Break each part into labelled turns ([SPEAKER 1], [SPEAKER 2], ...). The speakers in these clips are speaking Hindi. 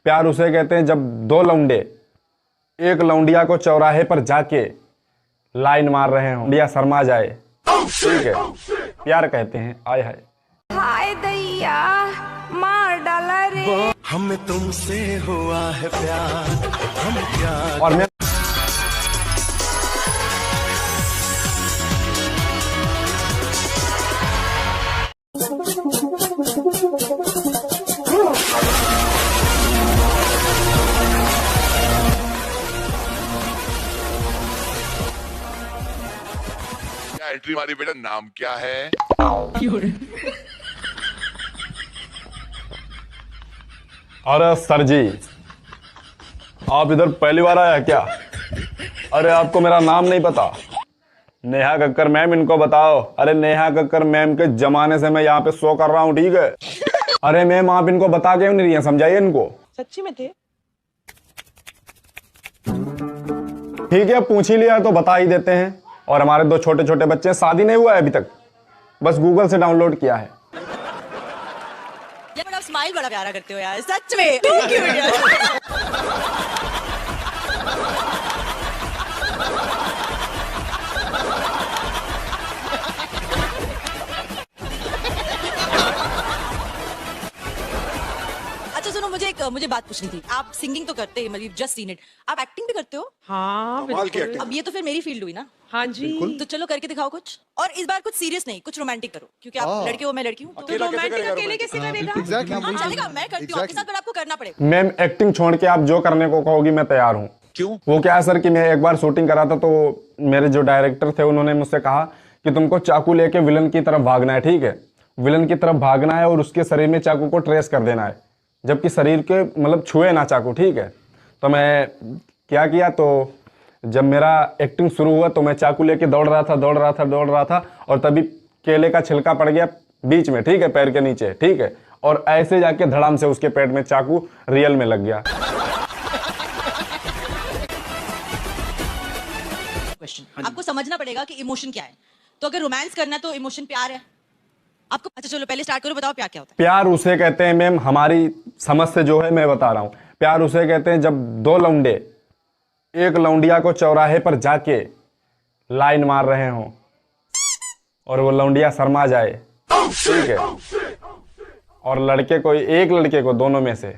[SPEAKER 1] प्यार उसे कहते हैं जब दो लौंडे एक लौंडिया को चौराहे पर जाके लाइन मार रहे हों, लौंडिया शर्मा जाए, ठीक है, प्यार कहते हैं। आय हाय
[SPEAKER 2] हाय दैया मार डाला रे,
[SPEAKER 3] हमें तुमसे हुआ है प्यार, हम क्या
[SPEAKER 1] और मैं
[SPEAKER 4] एंट्री मारी बेटा, नाम क्या है?
[SPEAKER 1] अरे सर जी, आप इधर पहली बार आया क्या? अरे आपको मेरा नाम नहीं पता? नेहा कक्कर मैम, इनको बताओ। अरे नेहा कक्कर मैम के जमाने से मैं यहाँ पे शो कर रहा हूँ, ठीक है? अरे मैम आप इनको बता क्यों नहीं रही हैं? समझाइए इनको।
[SPEAKER 5] सच्ची में थे?
[SPEAKER 1] ठीक है, पूछ ही लिया तो बता ही देते हैं। और हमारे दो छोटे छोटे बच्चे, शादी नहीं हुआ है अभी तक, बस गूगल से डाउनलोड किया है।
[SPEAKER 6] यार स्माइल बड़ा प्यारा करते हो यार, सच में। Too cute यार। अच्छा सुनो, मुझे बात पूछनी थी। आप सिंगिंग तो करते हैं, मतलब जस्ट सीन इट, आप एक्टिंग भी करते हो?
[SPEAKER 5] हाँ बिल्कुल।
[SPEAKER 6] अब ये तो फिर मेरी फील्ड हुई ना।
[SPEAKER 5] हाँ जी।
[SPEAKER 6] तो चलो करके दिखाओ कुछ, और इस बार कुछ सीरियस नहीं, कुछ रोमांटिक करो, क्योंकि आप लड़के हो, मैं लड़की हूँ।
[SPEAKER 5] तो रोमांटिक अकेले कैसे करेगा?
[SPEAKER 6] हाँ चलेगा, मैं करती हूँ आपके साथ, पर आपको करना पड़ेगा।
[SPEAKER 1] मैम एक्टिंग छोड़ के आप जो करने को कहोगी मैं तैयार हूँ।
[SPEAKER 4] क्यों?
[SPEAKER 1] वो क्या है सर कि मैं एक बार शूटिंग करा था, तो मेरे जो डायरेक्टर थे उन्होंने मुझसे कहा कि तुमको चाकू लेके विलन की तरफ भागना है, ठीक है? विलन की तरफ भागना है और उसके शरीर में चाकू को ट्रेस कर देना है, जबकि शरीर के मतलब छुए ना चाकू, ठीक है? तो मैं क्या किया, तो जब मेरा एक्टिंग शुरू हुआ तो मैं चाकू लेके दौड़ रहा था और तभी केले का छिलका पड़ गया बीच में, ठीक है, पैर के नीचे, ठीक है? और ऐसे जाके धड़ाम से उसके पेट में चाकू रियल में लग गया।
[SPEAKER 6] आपको समझना पड़ेगा कि इमोशन क्या है। तो अगर रोमांस करना है तो इमोशन प्यार है आपको। अच्छा चलो पहले स्टार्ट करो, बताओ प्यार क्या होता है?
[SPEAKER 1] प्यार उसे कहते हैं मैम, हमारी समझ से जो है मैं बता रहा हूँ, प्यार उसे कहते हैं जब दो लौंडे एक लौंडिया को चौराहे पर जाके लाइन मार रहे हों और वो लौंडिया शर्मा जाए, ठीक है, और एक लड़के को दोनों में से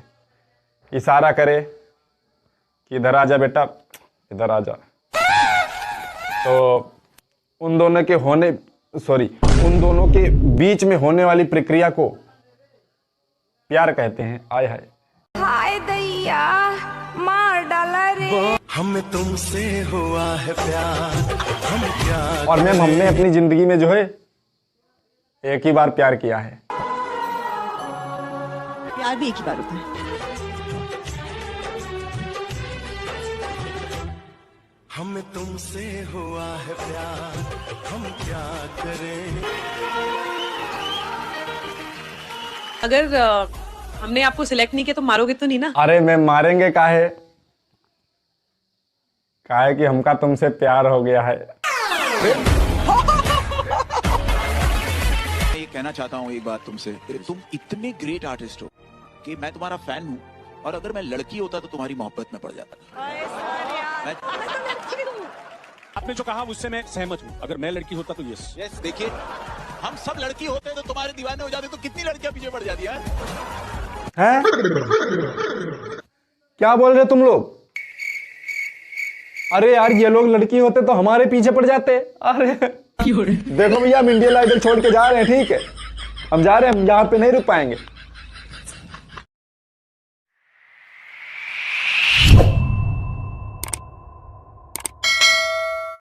[SPEAKER 1] इशारा करे कि इधर आ जा बेटा, इधर आ जा, तो उन दोनों के बीच में होने वाली प्रक्रिया को प्यार कहते हैं। आय हाय
[SPEAKER 2] हाय दैया मार डाला रे,
[SPEAKER 3] हमें तुमसे हुआ है प्यार, हम क्या
[SPEAKER 1] और मैम हमने अपनी जिंदगी में जो है एक ही बार प्यार किया है।
[SPEAKER 6] प्यार भी एक ही बार होता है।
[SPEAKER 3] हमें तुमसे हुआ है प्यार, हम क्या करें।
[SPEAKER 5] अगर हमने आपको सिलेक्ट नहीं किया तो मारोगे तो नहीं ना?
[SPEAKER 1] अरे मैम मारेंगे काहे कि हमका तुमसे प्यार हो गया है।
[SPEAKER 7] मैं ये कहना चाहता हूँ एक बात तुमसे, तुम इतने ग्रेट आर्टिस्ट हो कि मैं तुम्हारा फैन हूँ, और अगर मैं लड़की होता तो तुम्हारी मोहब्बत में पड़ जाता।
[SPEAKER 8] आपने जो कहा उससे मैं सहमत हूँ। अगर मैं लड़की होता तो यस।
[SPEAKER 7] देखिए हम सब लड़की होते तो तुम्हारे दीवाने हो जाते, तो कितनी लड़कियां पीछे पड़ जाती हैं?
[SPEAKER 1] क्या बोल रहे तुम लोग? अरे यार ये लोग लड़की होते तो हमारे पीछे पड़ जाते। अरे देखो भैया, हम इंडियन आइडल छोड़ के जा रहे हैं, ठीक है? हम जा रहे हैं, हम यहाँ पे नहीं रुक पाएंगे।